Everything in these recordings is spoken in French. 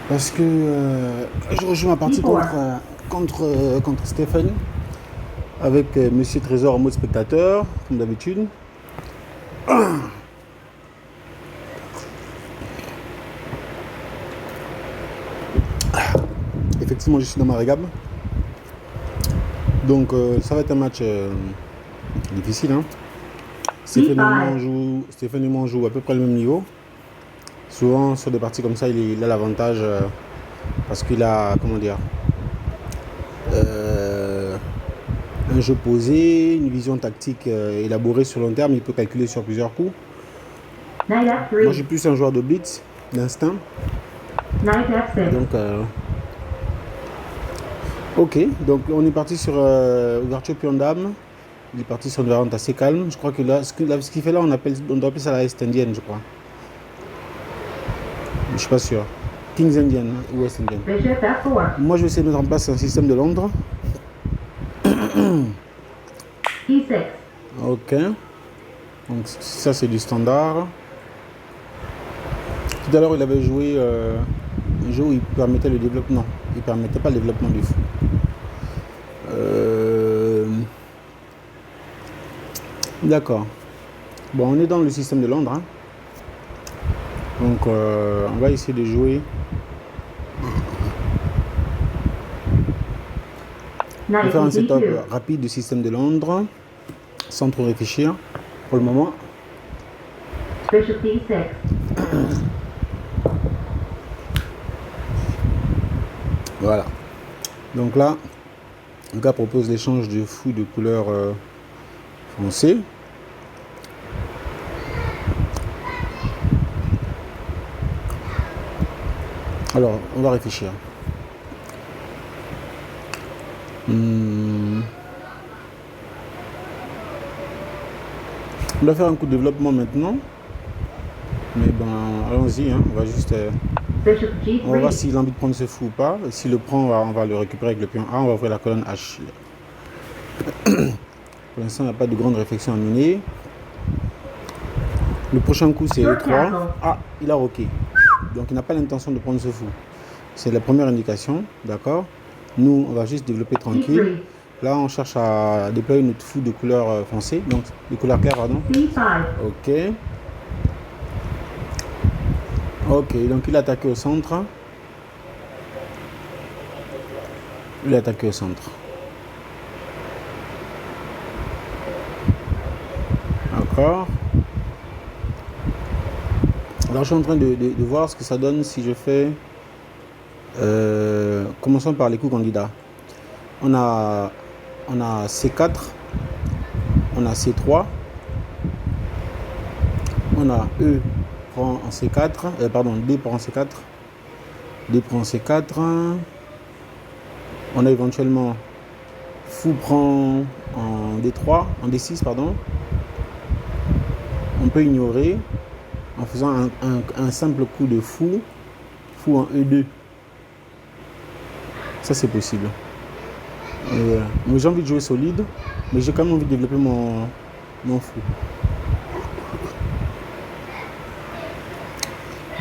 Parce que je rejoue ma partie contre Stéphane avec Monsieur Trésor en mode spectateur, comme d'habitude. Effectivement, je suis dans ma régab. Donc, ça va être un match difficile. Hein. Stéphane et moi joue à peu près le même niveau. Souvent, sur des parties comme ça, il a l'avantage parce qu'il a, comment dire, un jeu posé, une vision tactique élaborée sur long terme. Il peut calculer sur plusieurs coups. Moi, je suis plus un joueur de blitz, d'instinct. Donc, ok, donc on est parti sur ouverture pion dame. Il est parti sur une variante assez calme. Je crois que là, ce qu'il fait là, on doit appeler ça la Est indienne, je crois. Je suis pas sûr. Kings indienne ou West indienne. Moi, je vais essayer de mettre en place un système de Londres. Ok. Donc ça, c'est du standard. Tout à l'heure, il avait joué un jeu où il permettait le développement. Non, il permettait pas le développement du fou. D'accord. Bon, on est dans le système de Londres. Hein. Donc, on va essayer de jouer. On va faire un setup rapide du système de Londres, sans trop réfléchir pour le moment. Voilà. Donc là, le gars propose l'échange de fous de couleur foncée. Alors, on va réfléchir. On va faire un coup de développement maintenant. Mais ben, allons-y, hein. On va juste... on va voir s'il a envie de prendre ce fou ou pas. S'il le prend, on va le récupérer avec le pion A. On va ouvrir la colonne H. Pour l'instant, il n'y a pas de grande réflexion à mener. Le prochain coup, c'est E3. Ah, il a roqué. Donc, il n'a pas l'intention de prendre ce fou. C'est la première indication, d'accord. Nous, on va juste développer tranquille. Là, on cherche à déployer notre fou de couleur foncée, donc de couleur claire, pardon. Ok. Ok, donc il a attaqué au centre. Il a attaqué au centre. D'accord. Alors, je suis en train de voir ce que ça donne si je fais... commençons par les coups candidats. On a C4, on a C3, on a E prend en C4, pardon, D prend en C4, D prend en C4, on a éventuellement fou prend en D3, en D6, pardon. On peut ignorer en faisant un simple coup de fou en E2. Ça, c'est possible. Mais j'ai envie de jouer solide, mais j'ai quand même envie de développer mon fou.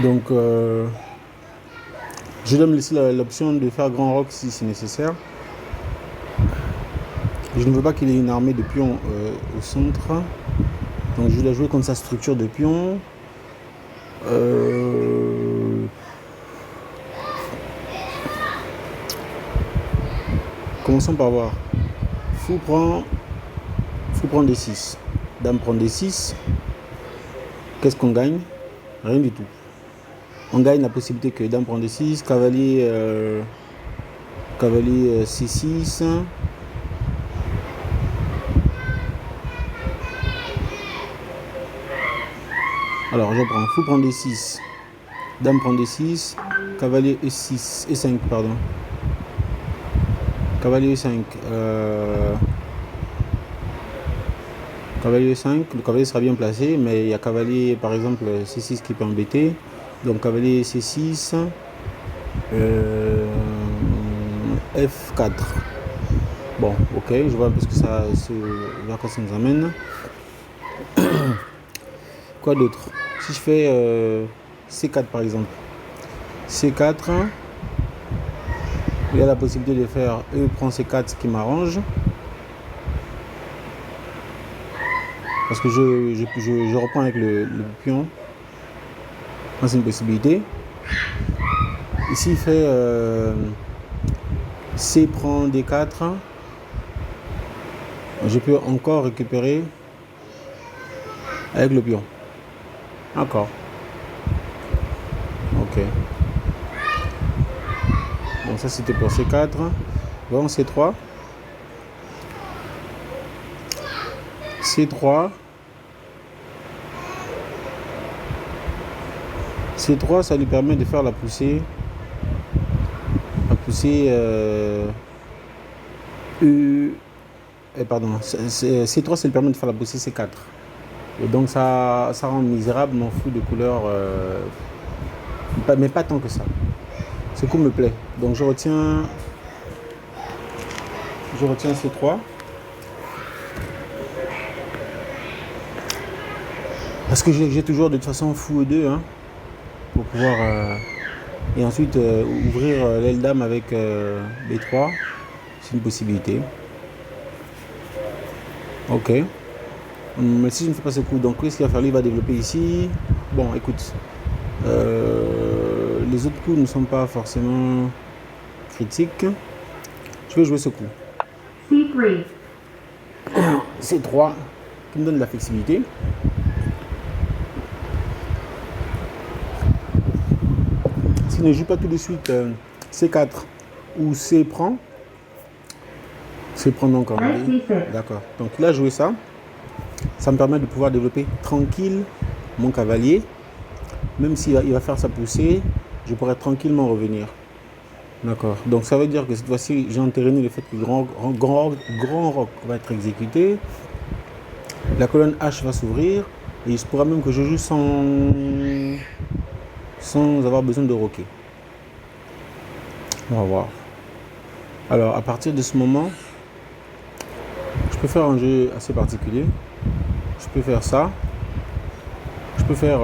Donc, je dois me laisser l'option de faire grand rock si c'est nécessaire. Je ne veux pas qu'il ait une armée de pions au centre. Donc, je dois jouer comme sa structure de pions. Commençons par voir. Fou prend D6. Dame prend D6. Qu'est-ce qu'on gagne? Rien du tout. On gagne la possibilité que dame prend D6, cavalier C6. Alors je prends fou prend D6, dame prend D6, cavalier E6, E5 pardon. Cavalier E5. Cavalier E5, le cavalier sera bien placé, mais il y a cavalier par exemple C6 qui peut embêter. Donc cavalier C6, F4. Bon, ok, je vois parce que ça, vers quoi ça nous amène. Quoi d'autre? Si je fais C4 par exemple, C4. Il y a la possibilité de faire E prend C4, ce qui m'arrange. Parce que je reprends avec le pion. C'est une possibilité. Ici, il fait C prend D4. Je peux encore récupérer avec le pion. D'accord. Ok. Bon, ça c'était pour C4. Bon, C3. C3. C3, ça lui permet de faire la poussée. La poussée pardon. C3, ça lui permet de faire la poussée C4. Et donc ça rend misérable mon fou de couleur. Mais pas tant que ça. Ce coup me plaît. Donc je retiens C3. Parce que j'ai toujours de toute façon fou E2 hein, pour pouvoir et ensuite ouvrir l'aile dame avec B3. C'est une possibilité. Ok. Mais si je ne fais pas ce coup, donc qu'est-ce qu'il va faire? Lui, il va développer ici. Bon, écoute. Les autres coups ne sont pas forcément critiques. Je vais jouer ce coup. C3. C3 qui me donne de la flexibilité. S'il ne joue pas tout de suite C4 ou C prend. C prend donc en D. D'accord. Donc là, jouer ça. Ça me permet de pouvoir développer tranquille mon cavalier. Même s'il va faire sa poussée, je pourrais tranquillement revenir. D'accord. Donc ça veut dire que cette fois-ci, j'ai entériné le fait que le grand roc va être exécuté. La colonne H va s'ouvrir. Et il se pourra même que je joue sans avoir besoin de roquer. On va voir. Alors à partir de ce moment, je peux faire un jeu assez particulier. Je peux faire ça. Je peux faire...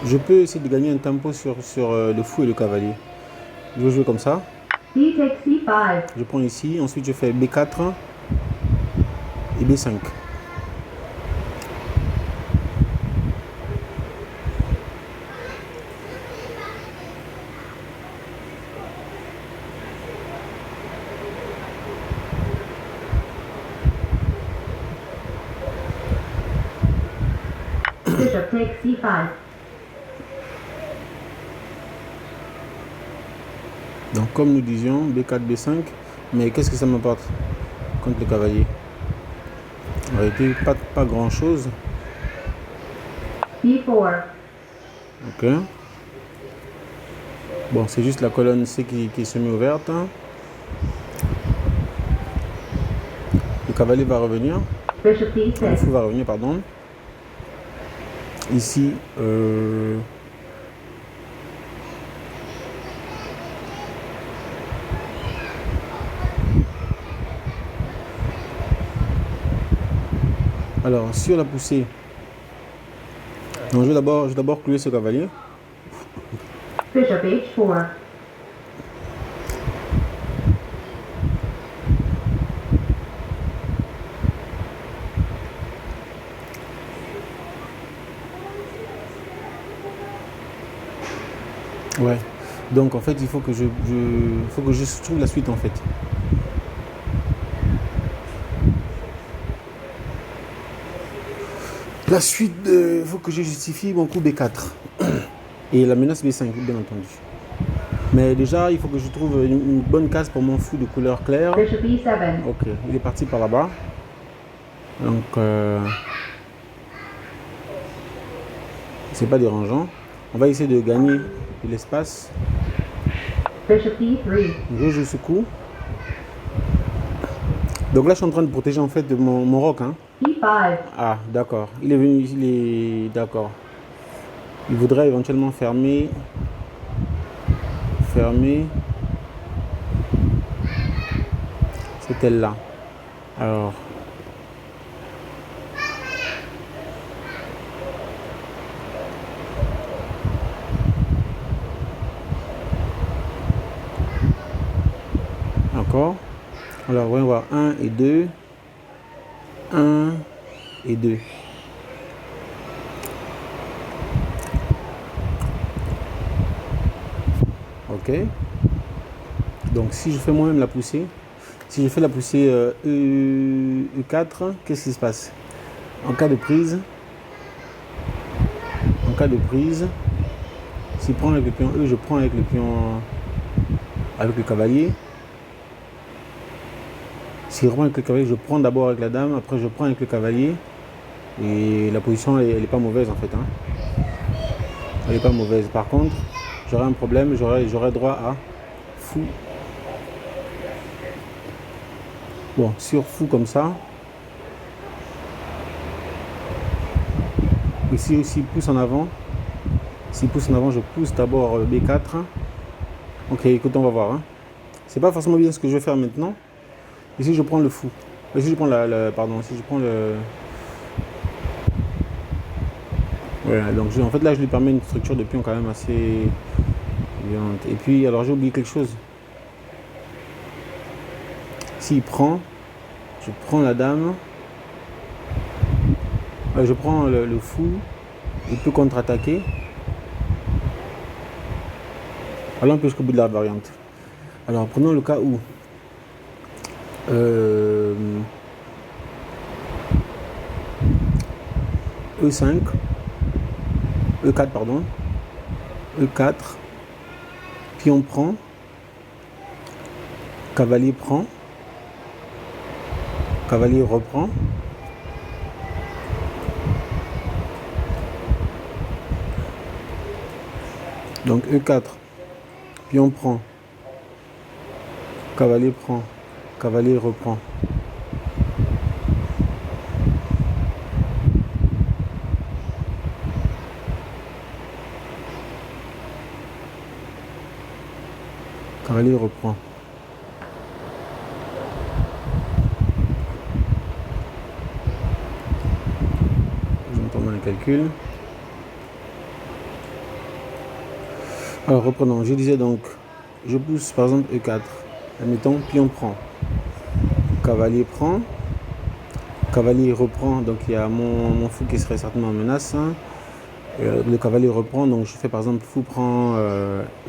je peux essayer de gagner un tempo sur le fou et le cavalier. Je vais jouer comme ça. C5. Je prends ici, ensuite je fais B4 et B5. Bishop takes C5. Donc comme nous disions, B4, B5, mais qu'est-ce que ça m'apporte contre le cavalier? En réalité, pas grand chose. B4. Ok. Bon, c'est juste la colonne C qui est semi-ouverte. Le cavalier va revenir. Bishop Le D6. fou va revenir, pardon. Ici, alors, sur la poussée, donc je vais d'abord clouer ce cavalier. Bishop H4. Ouais. Donc en fait, il faut que je trouve la suite en fait. La suite, il faut que je justifie mon coup B4 et la menace B5, bien entendu. Mais déjà, il faut que je trouve une bonne case pour mon fou de couleur claire. Bishop E7. Ok, il est parti par là-bas. Donc, c'est pas dérangeant. On va essayer de gagner de l'espace. Bishop D3. Je joue ce coup. Donc là, je suis en train de protéger en fait de mon roc. Hein. E5. Ah, d'accord. Il est venu, il est d'accord. Il voudrait éventuellement fermer. fermer. C'est elle-là. Alors, encore. Alors, on va voir 1 et 2. 1 et 2. Ok. Donc, si je fais moi-même la poussée, si je fais la poussée E4, qu'est-ce qui se passe? En cas de prise, s'il prend avec le pion E, je prends avec le pion, avec le cavalier. S'il reprend avec le cavalier, je prends d'abord avec la dame, après je prends avec le cavalier. Et la position, elle n'est pas mauvaise en fait. Hein. Elle n'est pas mauvaise. Par contre, j'aurai un problème, j'aurai droit à fou. Bon, sur fou comme ça. Ici aussi, pousse en avant. S'il pousse en avant, je pousse d'abord B4. Ok, écoute, on va voir. Hein. C'est pas forcément bien ce que je vais faire maintenant. Ici, je prends le fou. Ici, je prends pardon, ici, je prends le... Voilà, donc en fait, là, je lui permets une structure de pion quand même assez violente. Et puis, alors, j'ai oublié quelque chose. S'il prend, je prends la dame. Je prends le fou. Il peut contre-attaquer. Alors, on peut jusqu'au bout de la variante. Alors, prenons le cas où E5, E4, pardon, E4, pion prend, cavalier prend, cavalier reprend, donc E4, pion prend, cavalier prend, cavalier reprend. Cavalier reprend. Je me tourne dans les calculs. Alors reprenons. Je disais donc, je pousse par exemple E4. Admettons, pion prend. Cavalier prend. Cavalier reprend. Donc il y a mon fou qui serait certainement en menace. Le cavalier reprend. Donc je fais par exemple fou prend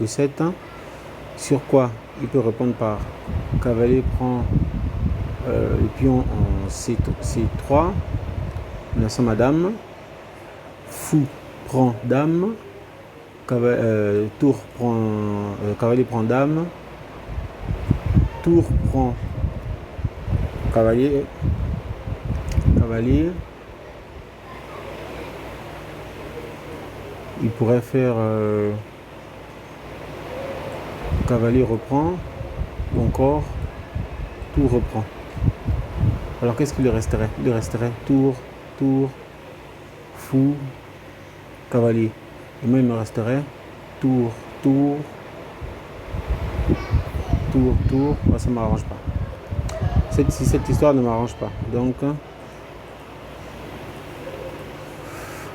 E7. Sur quoi il peut répondre par cavalier prend le pion en C3, menaçant ma dame. Fou prend dame. Tour prend cavalier prend dame. Tour prend cavalier. Cavalier. Il pourrait faire cavalier reprend, ou encore tour reprend. Alors qu'est-ce qu'il lui resterait? Il lui resterait tour, tour, fou, cavalier. Et moi il me resterait tour, tour, tour, tour. Moi ça ne m'arrange pas. Cette histoire ne m'arrange pas.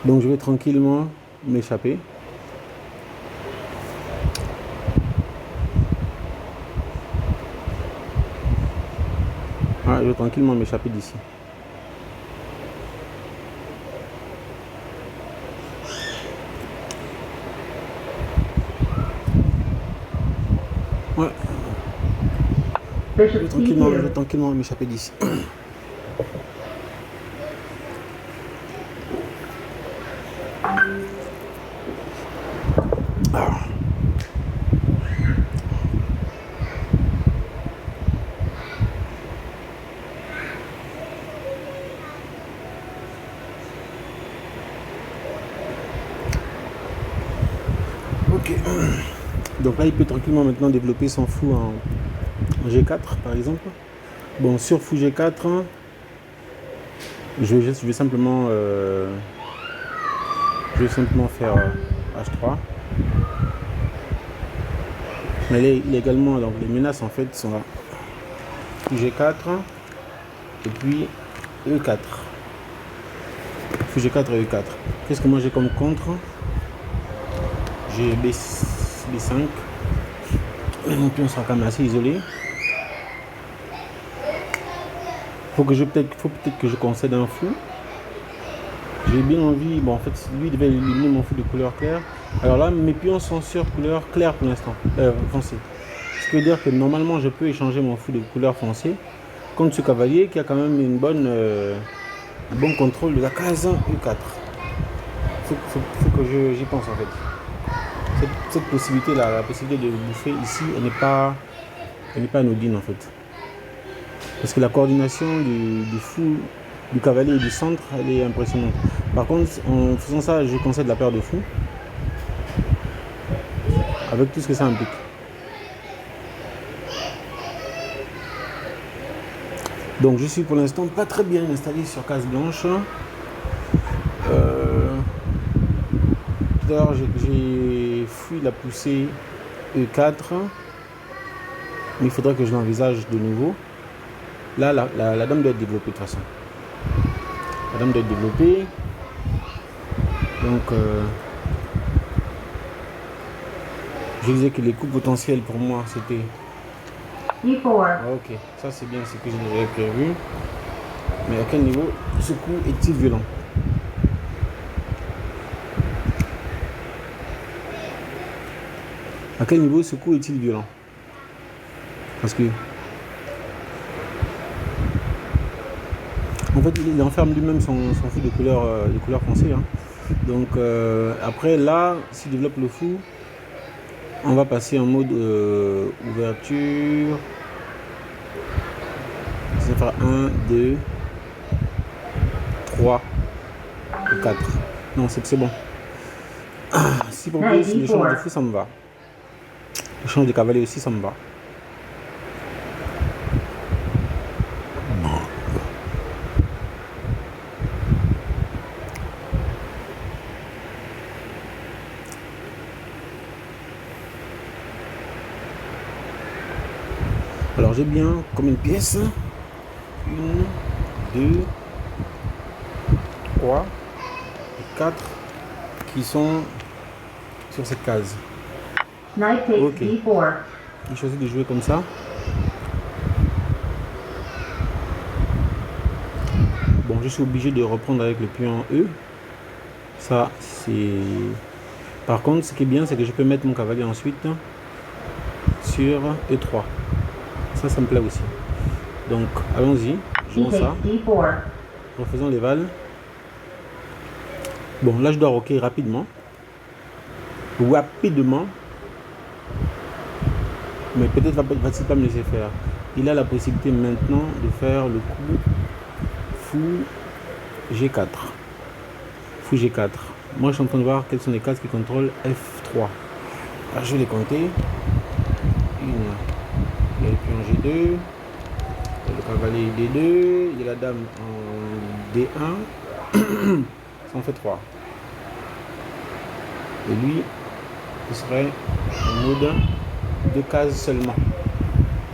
Donc je vais tranquillement m'échapper. Je vais tranquillement m'échapper d'ici. Ouais. Je vais tranquillement m'échapper d'ici. Ok. Donc là, il peut tranquillement maintenant développer son fou en G4 par exemple. Bon, sur fou G4, je vais simplement faire H3. Mais il est également, donc les menaces en fait sont là. Fou G4 et puis E4. Fou G4 et E4. Qu'est-ce que moi j'ai comme contre? J'ai B5. Mon pion sera quand même assez isolé. Faut peut-être que je concède un fou. J'ai bien envie. Bon, en fait, lui devait éliminer mon fou de couleur claire. Alors là, mes pions sont sur couleur claire pour l'instant. Foncé. Ce qui veut dire que normalement, je peux échanger mon fou de couleur foncée contre ce cavalier qui a quand même un bon contrôle de la case E4. Faut que j'y pense en fait. Cette possibilité-là, la possibilité de bouffer ici, elle n'est pas anodine en fait. Parce que la coordination du fou, du cavalier et du centre, elle est impressionnante. Par contre, en faisant ça, je concède la paire de fous. Avec tout ce que ça implique. Donc je suis pour l'instant pas très bien installé sur case blanche. Tout à l'heure j'ai fui la poussée E4. Mais il faudrait que je l'envisage de nouveau. Là, la dame doit être développée de toute façon. La dame doit être développée. Donc, je disais que les coups potentiels pour moi, c'était... E4. Ah, ok, ça c'est bien ce que j'avais prévu. Mais à quel niveau ce coup est-il violent? À quel niveau ce coup est-il violent? Parce que... En fait, il enferme lui-même son fou de couleur foncée. Hein. Donc, après, là, s'il développe le fou, on va passer en mode ouverture. Ça va faire 1, 2, 3 et 4. Non, c'est bon. Si pour plus l'échange de fou, ça me va. L'échange de cavalier aussi, ça me va. Alors j'ai bien comme une pièce, 1, 2, 3 et 4 qui sont sur cette case. Knight takes Ok. D4. J'ai choisi de jouer comme ça. Bon, je suis obligé de reprendre avec le pion E. Ça, c'est... Par contre, ce qui est bien, c'est que je peux mettre mon cavalier ensuite sur E3. Ça me plaît aussi. Donc, allons-y. Jouons ça. D4. Refaisons les vals. Bon, là, je dois roquer rapidement. Rapidement. Mais peut-être va-t-il pas me laisser faire. Il a la possibilité maintenant de faire le coup fou G4. Fou G4. Moi, je suis en train de voir quelles sont les cases qui contrôlent F3. Alors, je vais les compter. Une. Il y a le pion G2. Il y a le cavalier D2. Il y a la dame en D1. Ça en fait 3. Et lui, il serait en mode 2 cases seulement.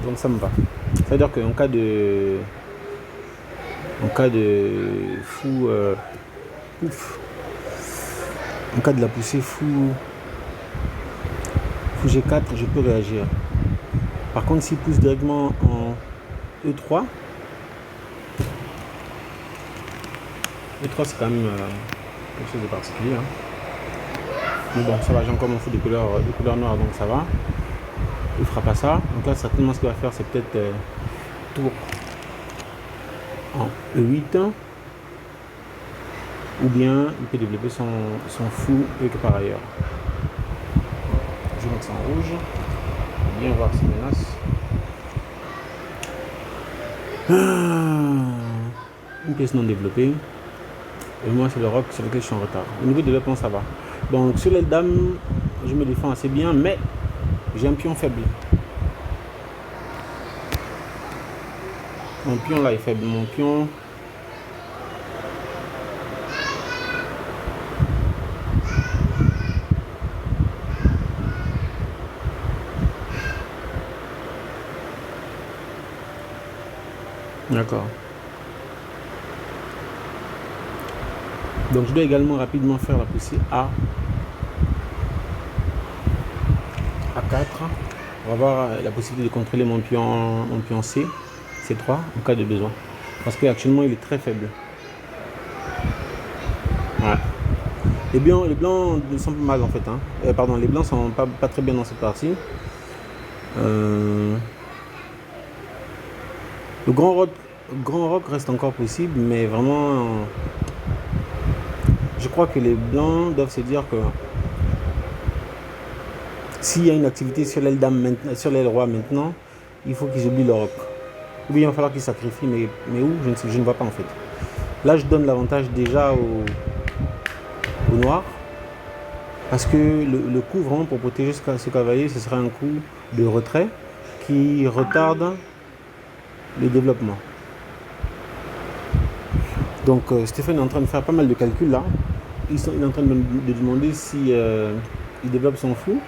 Donc ça me va. C'est-à-dire qu'en cas de fou en cas de la poussée fou G4, je peux réagir. Par contre, s'il pousse directement en E3, c'est quand même quelque chose de particulier. Hein. Mais bon, ça va, j'ai encore mon fou de couleur noire, donc ça va. Il ne fera pas ça. Donc là, certainement, ce qu'il va faire, c'est peut-être tour en E8. Ou bien, il peut développer son fou quelque part ailleurs. Je vais mettre ça en rouge. Bien voir ses menaces. Une pièce non développée. Et moi, c'est le roc sur lequel je suis en retard. Au niveau de développement, ça va. Donc, sur les dames, je me défends assez bien, mais j'ai un pion faible. Mon pion là est faible. Mon pion. D'accord. Donc je dois également rapidement faire la poussée A4. On va avoir la possibilité de contrôler mon pion C3 en cas de besoin. Parce qu'actuellement il est très faible. Ouais. Les blancs sont pas mal en fait. Hein. Pardon, les blancs sont pas très bien dans cette partie. Le grand rock reste encore possible, mais vraiment, je crois que les blancs doivent se dire que s'il y a une activité sur l'aile dame, sur l'aile roi maintenant, il faut qu'ils oublient le rock. Ou bien il va falloir qu'ils sacrifient, mais où je ne vois pas en fait. Là, je donne l'avantage déjà au noir, parce que le coup vraiment pour protéger ce cavalier, ce serait un coup de retrait qui retarde le développement. Donc Stéphane est en train de faire pas mal de calculs là. Il est en train de demander si il développe son fou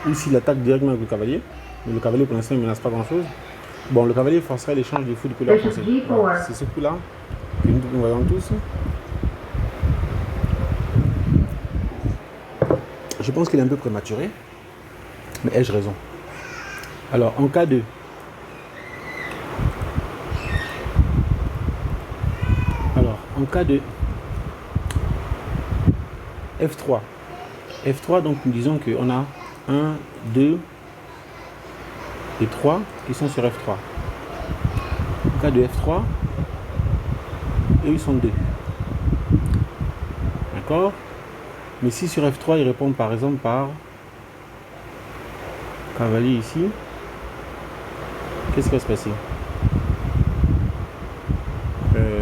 ou s'il attaque directement avec le cavalier. Mais le cavalier pour l'instant il ne menace pas grand chose. Bon, le cavalier forcerait l'échange des fous de couleur foncée. Voilà. C'est ce coup là que nous voyons tous. Je pense qu'il est un peu prématuré. Mais ai-je raison? Alors en cas de F3. F3, donc nous disons qu'on a 1, 2 et 3 qui sont sur F3. En cas de F3, eux ils sont 2. D'accord? Mais si sur F3 ils répondent par exemple par cavalier ici, qu'est-ce qui va se passer?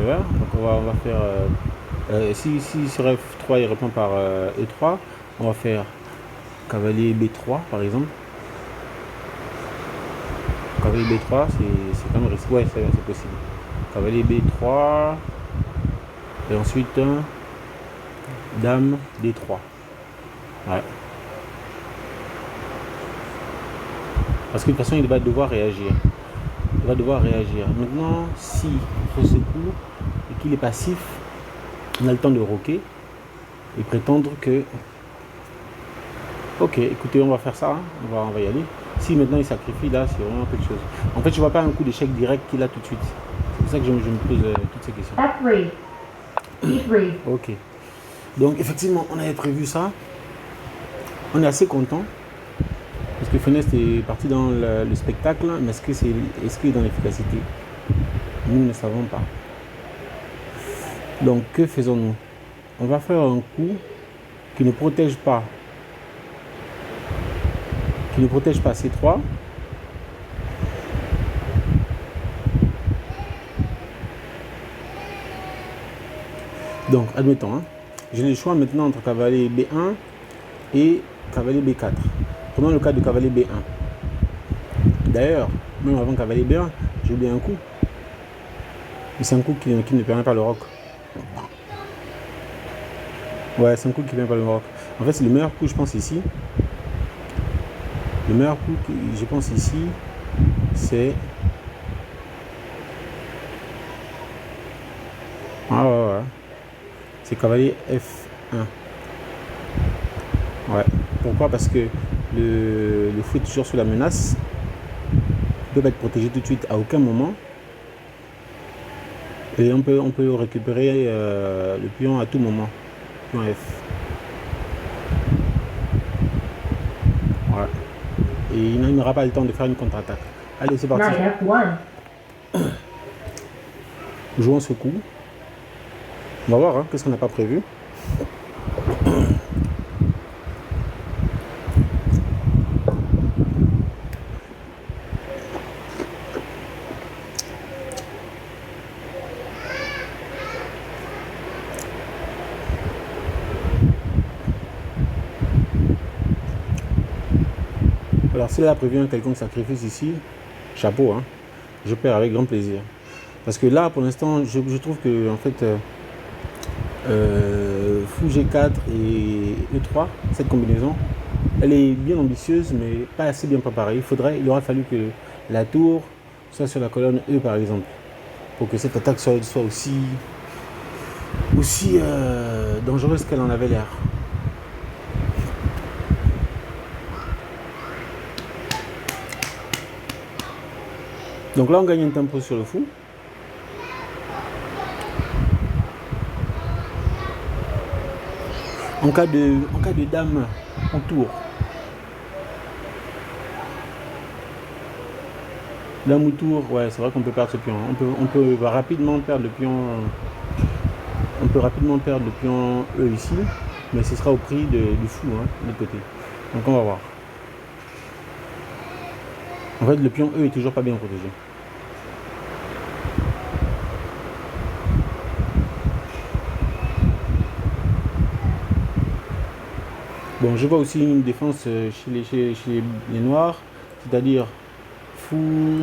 Voilà, donc on va faire si sur F3 il répond par E3, on va faire cavalier B3 par exemple. Cavalier B3 c'est quand même risqué, ouais c'est possible. Cavalier B3 et ensuite dame D3. Ouais. Parce que de toute façon il va devoir réagir. Maintenant, si il fait ce coup et qu'il est passif, on a le temps de roquer et prétendre que ok, écoutez, on va faire ça, hein. on va y aller. Si maintenant il sacrifie, là, c'est vraiment quelque chose. En fait, je vois pas un coup d'échec direct qu'il a tout de suite. C'est pour ça que je me pose toutes ces questions. F3. E3. Ok. Donc, effectivement, on avait prévu ça. On est assez content. Parce que Funeste est parti dans le spectacle, mais est-ce qu'il est dans l'efficacité? Nous ne savons pas. Donc, que faisons-nous? On va faire un coup qui ne protège pas. C3. Donc, admettons, hein, j'ai le choix maintenant entre cavalier B1 et cavalier B4. Prenons le cas de cavalier B1. D'ailleurs, même avant cavalier B1, j'ai oublié un coup. Mais c'est un coup qui ne permet pas le roc. Ouais, c'est un coup qui ne permet pas le roc. En fait, c'est le meilleur coup, je pense, ici. Le meilleur coup, je pense, ici, c'est... Ah ouais. C'est cavalier F1. Ouais. Pourquoi? Parce que le fou est toujours sous la menace. Il ne peut pas être protégé tout de suite à aucun moment. Et on peut récupérer le pion à tout moment. Pion F. Ouais. Et il n'aura pas le temps de faire une contre-attaque. Allez, c'est parti. Jouons ce coup. On va voir, hein, qu'est-ce qu'on n'a pas prévu. Alors, s'il a prévu un quelconque sacrifice ici, chapeau, hein, je perds avec grand plaisir. Parce que là, pour l'instant, je trouve que, en fait, fou G4 et E3, cette combinaison, elle est bien ambitieuse, mais pas assez bien préparée. Il aurait fallu que la tour soit sur la colonne E, par exemple. pour que cette attaque soit aussi dangereuse qu'elle en avait l'air. Donc là, on gagne un tempo sur le fou. En cas de dame en tour. Dame ou tour, ouais, c'est vrai qu'on peut perdre ce pion. On peut rapidement perdre le pion. On peut rapidement perdre le pion E ici, mais ce sera au prix du fou, hein, de l'autre côté. Donc on va voir. En fait, le pion E est toujours pas bien protégé. Bon, je vois aussi une défense chez les noirs, c'est-à-dire fou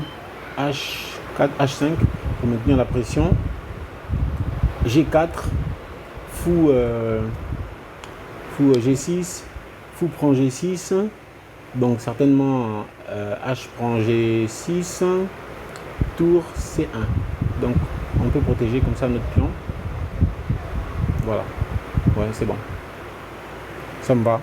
H4, H5 pour maintenir la pression, G4, fou G6, fou prend G6, donc certainement H prend G6, tour C1. Donc on peut protéger comme ça notre pion. Voilà, ouais, c'est bon. Ça me va.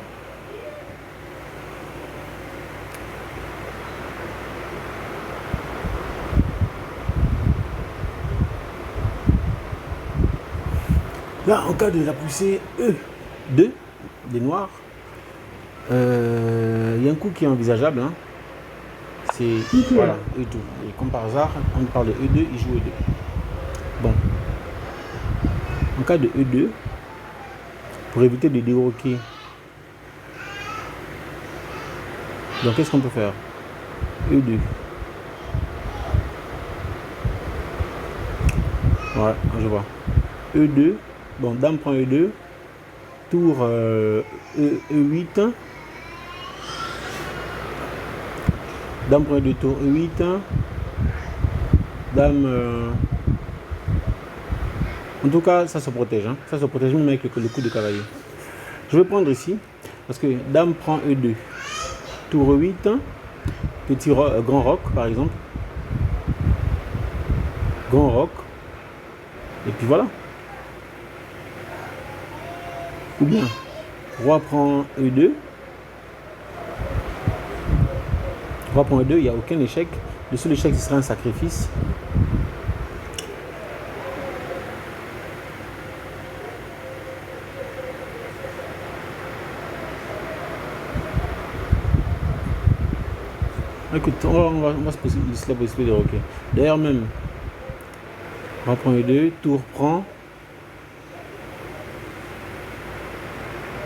Là, en cas de la poussée E2 des noirs, il y a un coup qui est envisageable. Hein. C'est voilà, E2. Et comme par hasard, on parle de E2, il joue E2. Bon. En cas de E2, pour éviter de déroquer, donc qu'est-ce qu'on peut faire? E2. Ouais, je vois. E2. Bon, dame prend E2. Tour E8. Dame prend E2, tour E8. Dame... En tout cas, ça se protège. Hein. Ça se protège même avec le coup de cavalier. Je vais prendre ici. Parce que dame prend E2. Tour E8. Petit grand roc, par exemple. Grand roc. Et puis voilà. Ou bien, roi prend E2. Roi prend E2, il n'y a aucun échec. Le seul échec, ce sera un sacrifice. Écoute, on va se poser la possibilité de roquer. D'ailleurs même, roi prend E2, tour prend.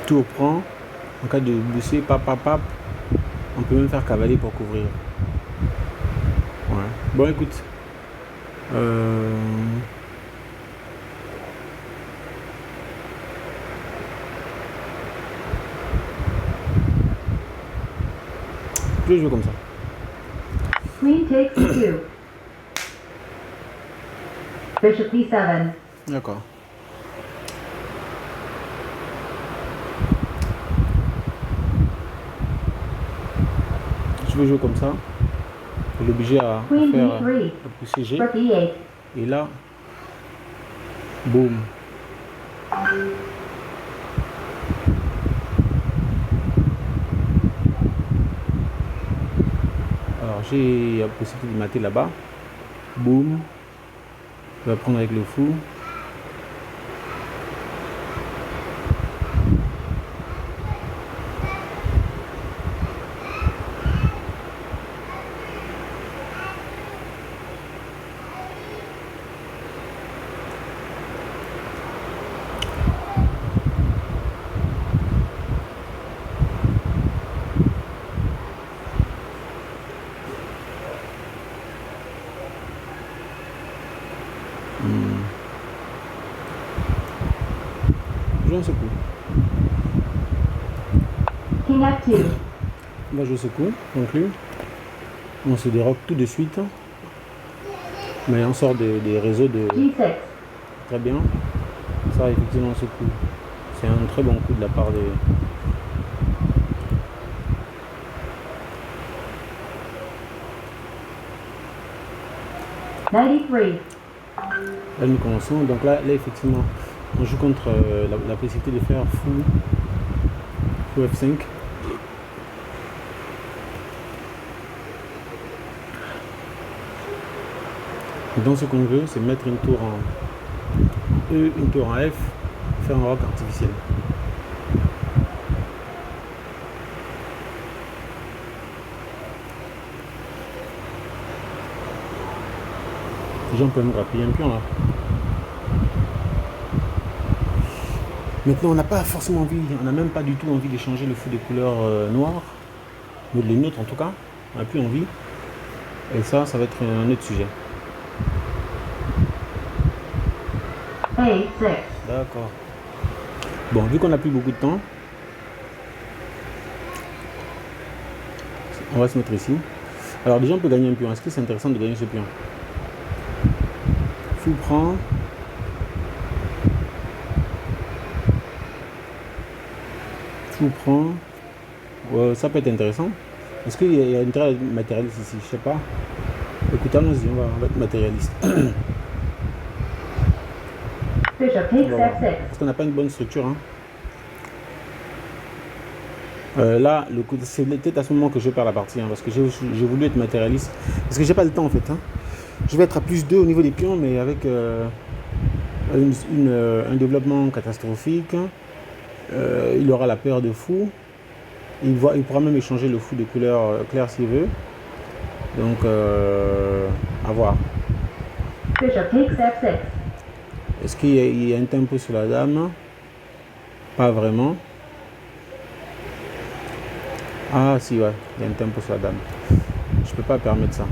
Tour prend. En cas de bousser, pap. On peut même faire cavalier pour couvrir. Ouais. Bon, écoute. Je vais jouer comme ça. Queen takes 2. Bishop B7. D'accord. Je vais jouer comme ça. Je vais l'obliger à faire le pousser G. Et là, boum. Alors j'ai la possibilité de mater là-bas. Boum. Je vais prendre avec le fou. Jouons ce coup. King F2. On va jouer ce coup, conclu. On se déroque tout de suite. Mais on sort des réseaux de... G6. Très bien. Ça, effectivement, ce coup. C'est un très bon coup de la part des... Là, nous commençons. Donc là effectivement, on joue contre la possibilité de faire fou F5. Donc ce qu'on veut, c'est mettre une tour en E, une tour en F, faire un roc artificiel. Déjà on peut me rappeler un pion là. Maintenant on n'a pas forcément envie, on n'a même pas du tout envie de changer le fou de couleur noire, mais les nôtres en tout cas, on n'a plus envie. Et ça va être un autre sujet. A6. D'accord. Bon, vu qu'on n'a plus beaucoup de temps, on va se mettre ici. Alors déjà on peut gagner un pion. Est-ce que c'est intéressant de gagner ce pion? Fou prend. Fou prend. Ça peut être intéressant. Est-ce qu'il y a intérêt à être matérialiste ici? Je sais pas. Écoutez, allons-y, on va être matérialiste. Bishop takes F6. Parce qu'on n'a pas une bonne structure. Hein. Là, c'est peut-être à ce moment que je perds la partie. Hein, parce que j'ai voulu être matérialiste. Parce que j'ai pas le temps en fait. Hein. Je vais être à +2 au niveau des pions, mais avec un développement catastrophique. Il aura la peur de fou. Il pourra même échanger le fou de couleur claire s'il veut. Donc, à voir. Bishop takes F6. Est-ce qu'il y a un tempo sur la dame? Pas vraiment. Ah si, ouais, il y a un tempo sur la dame. Je peux pas permettre ça.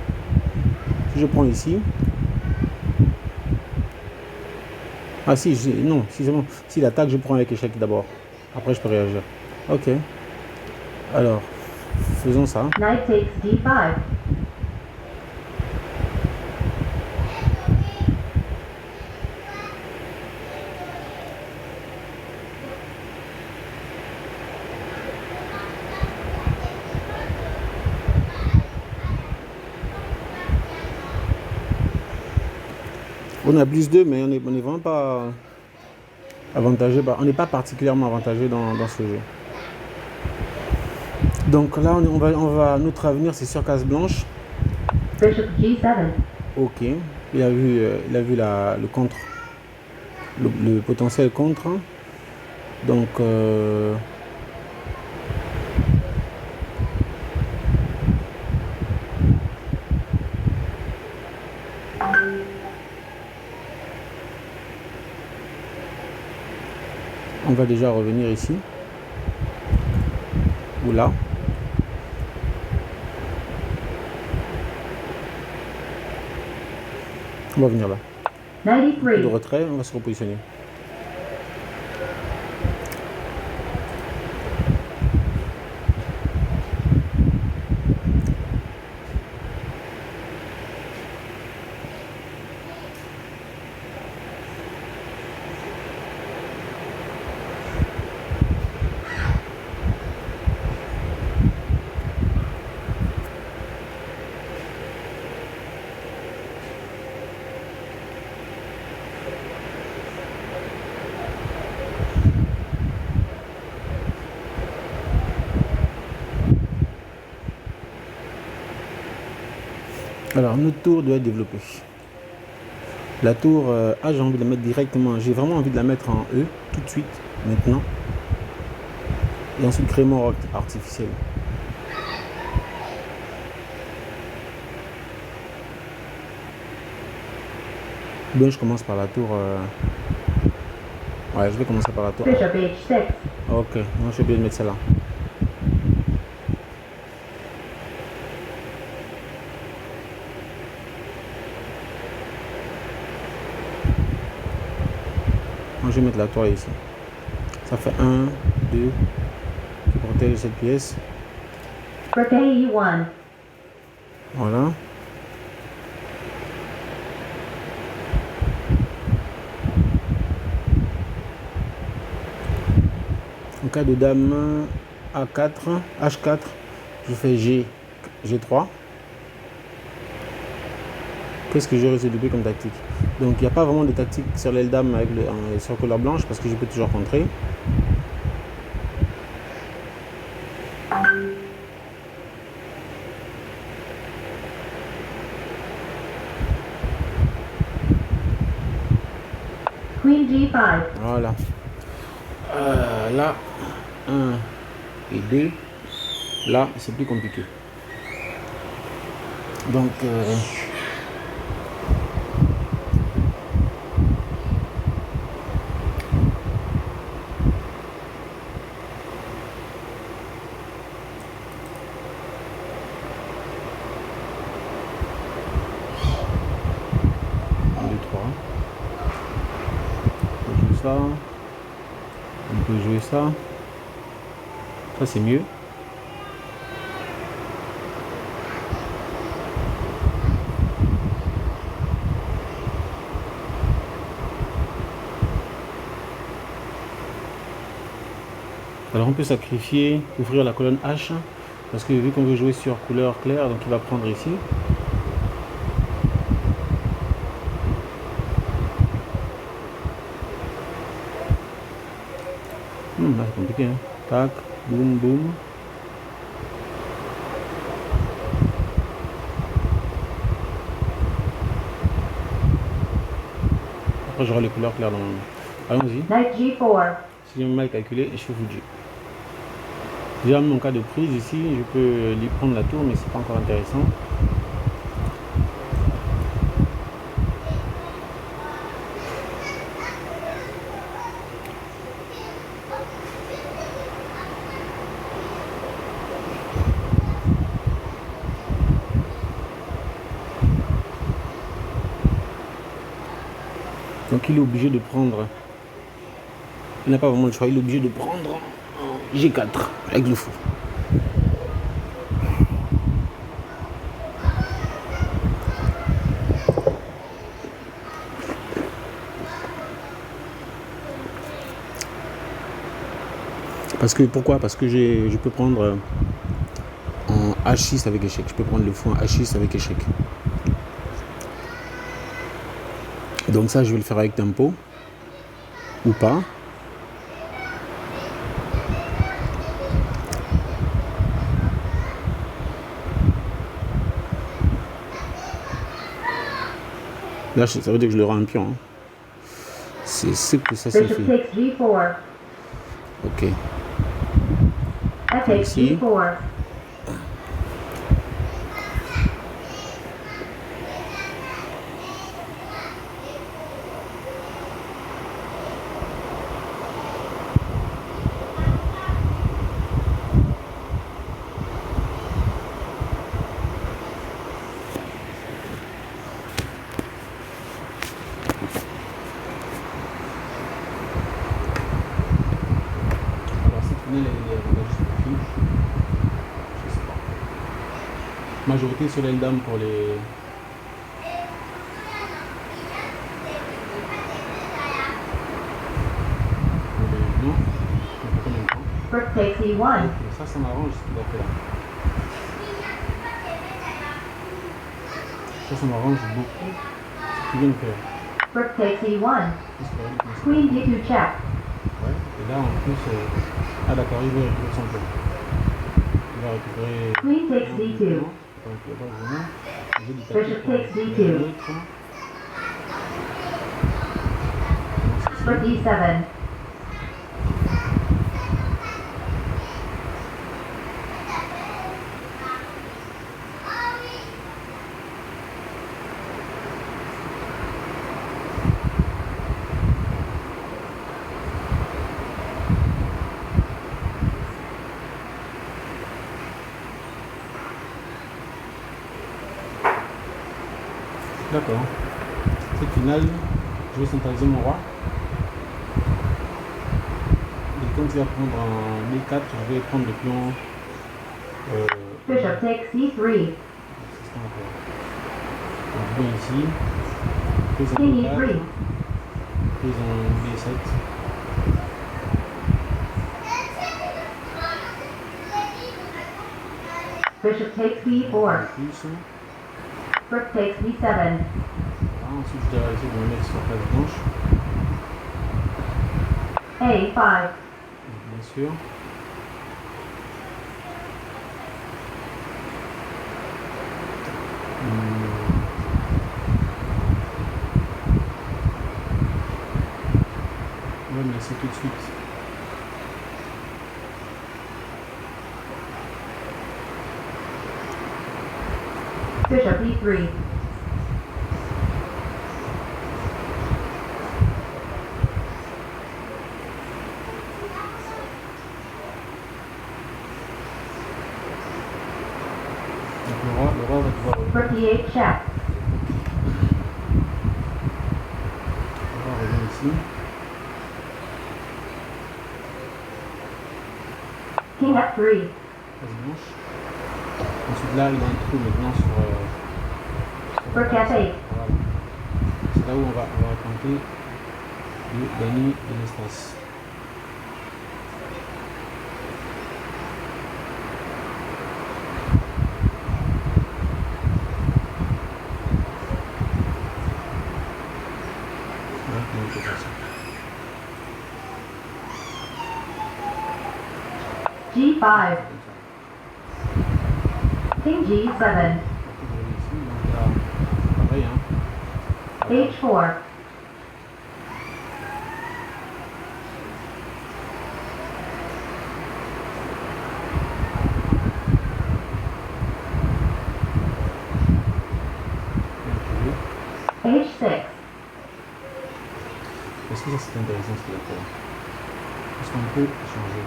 Si je prends ici. Ah si, non, si c'est bon. S'il attaque, je prends avec échec d'abord. Après, je peux réagir. Ok. Alors, faisons ça. Knight takes D5. On a +2, mais on n'est vraiment pas avantagé. On n'est pas particulièrement avantagé dans ce jeu. Donc là, notre avenir, c'est sur case blanche. Bishop G7. Ok. Il a vu le contre, le potentiel contre. Donc, on va déjà revenir ici. Ou là. On va venir là. 93. De retrait, on va se repositionner. Alors, notre tour doit être développée. La tour A, j'ai envie de la mettre directement. J'ai vraiment envie de la mettre en E, tout de suite, maintenant. Et ensuite, créer mon roc artificiel. Bien, je commence par la tour. Ouais, je vais commencer par la tour. Bishop H6. Ok, moi, j'ai oublié de mettre celle-là. Moi, je vais mettre la tour ici. Ça fait 1, 2, qui protège cette pièce. Rook E1. Voilà. En cas de dame A4, H4, je fais G3. Qu'est-ce que j'ai développé comme tactique? Donc il n'y a pas vraiment de tactique sur l'aile dame avec sur couleur blanche parce que je peux toujours contrer. Queen G5. Voilà. Là, 1 et 2. Là, c'est plus compliqué. Donc, ça, on peut jouer ça, c'est mieux. Alors on peut sacrifier, ouvrir la colonne H, parce que vu qu'on veut jouer sur couleur claire, donc il va prendre ici. Là c'est compliqué, hein. Tac, boum, boum. Après j'aurai les couleurs claires dans mon... Allons-y. Knight G4. Si j'ai mal calculé, je suis foutu. Déjà mon cas de prise ici, je peux lui prendre la tour, mais c'est pas encore intéressant. Donc il est obligé de prendre, il n'a pas vraiment le choix, il est obligé de prendre G4 avec le fou. Parce que pourquoi? Parce que je peux prendre en H6 avec échec. Je peux prendre le fou en H6 avec échec. Donc ça, je vais le faire avec tempo ou pas. Là, ça veut dire que je le rends un pion. Hein. C'est ce que ça signifie. Ok. Ici. Majorité sur l'aile dame pour les... Non, Rook takes E1. Ça m'arrange ce qu'il a fait là. Ça m'arrange beaucoup ce qu'il vient de faire. Rook takes E1. Queen D2 check. Ouais, et là en plus... Ah d'accord, il veut récupérer son plan. Il va récupérer... Queen takes D2. Bishop takes D2. Rook E7. D'accord. Cette finale, je vais centraliser mon roi. Et quand il va prendre un B4, je vais prendre le pion. Bishop takes C3. C'est ce qu'on va faire. Donc je viens ici. Prise en King B4. E3. Prise en B7. Bishop takes B4. Plus. Rook takes B7. Voilà, ensuite, je dois essayer de me mettre sur la place blanche. A5. Bien sûr. On va me laisser tout de suite. Bishop E3. Donc le roi va devoir Rook E8 check. le roi revient ici. King F3. Place blanche. Ensuite là, il a un trou maintenant sur Rook F8. voilà. C'est là où on va tenter de gagner de l'espace. Voilà comment on peut faire ça. G5. King G7. Donc, ici, donc là, pareil, hein. H4. H6. Est-ce que ça c'est intéressant ce qu'il a fait? Est-ce qu'on peut changer?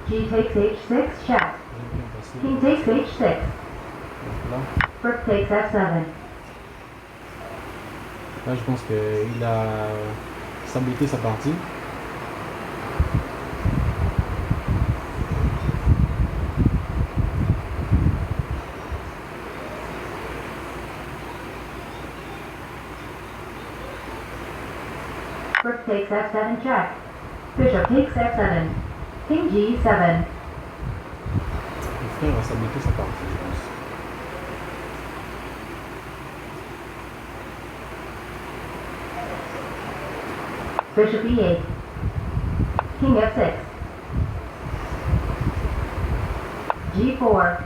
G takes H6 check. J'aime bien passer. King takes H6. Donc Rook takes F7. là, je pense qu'il a stabilisé sa partie. Rook takes F7 check. Bishop takes F7. King G7. Le frère a stabilisé sa partie, je pense. Bishop E8. King F6. G4.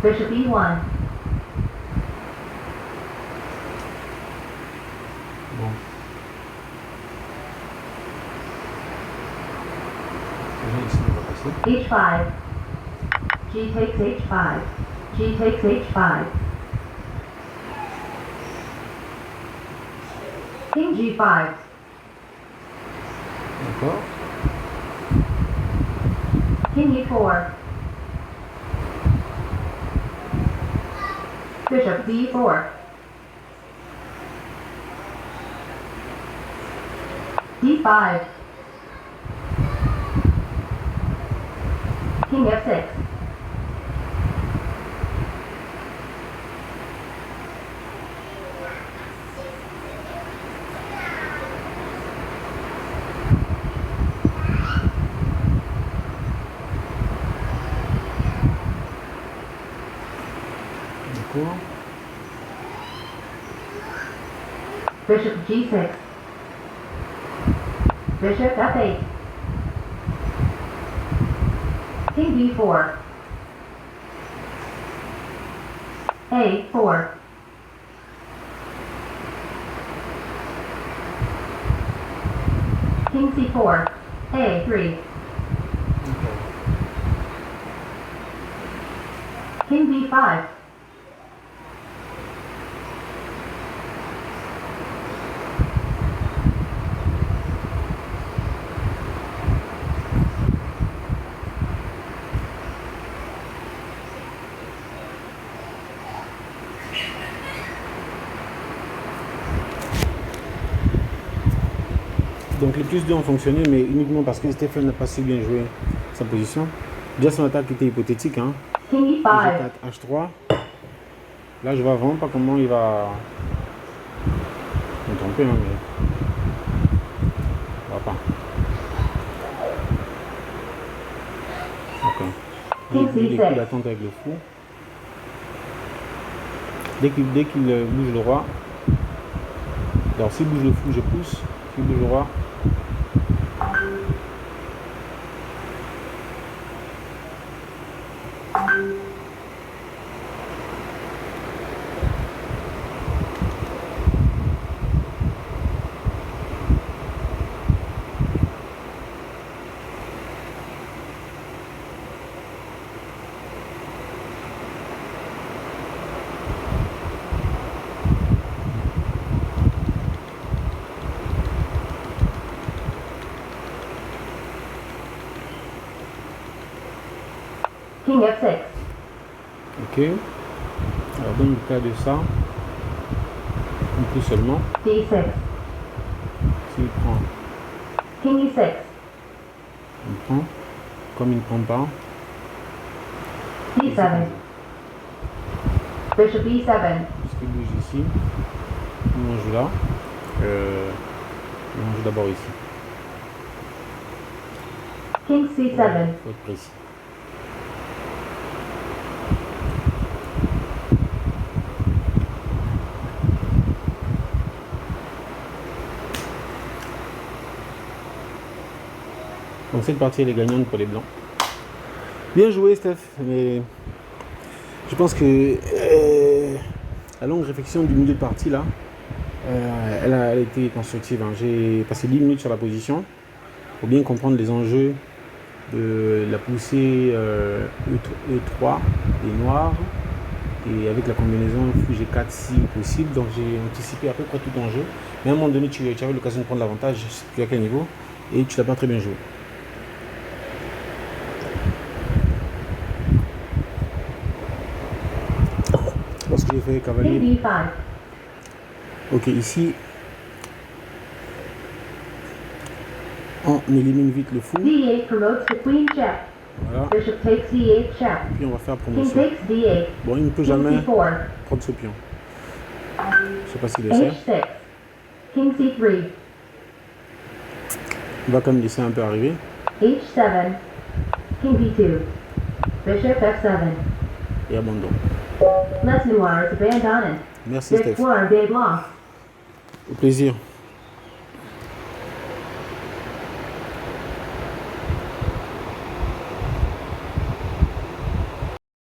Bishop E1. Bon. Déjà ici, on va passer. H5. G takes H5. G takes H5. King G5. D'accord. King E4. Bishop B4. D5. King F6. D'accord. Bishop G6. Bishop F8. King B4. A4. King C4. A3. D'accord. King B5. Donc les plus 2 ont fonctionné, mais uniquement parce que Stéphane n'a pas si bien joué sa position. Déjà son attaque était hypothétique, hein. King E5. G4, H3. Là je vois vraiment pas comment il va contourner. peu, hein, mais on va pas. Ok. Il est cool d'attendre avec le fou. Dès qu'il bouge le roi, alors s'il bouge le fou, je pousse. S'il bouge le roi, King F6. ok. Alors dans le cas de ça, un peu seulement. D6. S'il prend, King E6. il prend. Comme il ne prend pas, D7. Bishop E7. puisqu'il bouge ici, nous on joue là. On joue d'abord ici. King C7. Il faut être précis. Donc cette partie elle est gagnante pour les blancs. Bien joué Steph, mais je pense que la longue réflexion du milieu de partie là, elle a été constructive. Hein. J'ai passé 10 minutes sur la position pour bien comprendre les enjeux de la poussée E3 des noirs et avec la combinaison fou G4 si possible. Donc j'ai anticipé à peu près tout enjeu. Mais à un moment donné, tu avais l'occasion de prendre l'avantage, je ne sais plus à quel niveau, et tu l'as pas très bien joué. Lorsque j'ai fait cavalier. King D5. Ok, ici, on élimine vite le fou. D8 promotes the queen check. Voilà. Bishop takes D8 check. Puis on va faire King promotion. takes D8. Bon, il ne peut King jamais C4. prendre ce pion. Je sais pas s'il le sait. H6. King C3. Il va quand même laisser un peu arriver. H7. King B2. Bishop F7. Et abandon. Les Noirs abandonnent. Merci Steph. Victoire des Blancs. Au plaisir.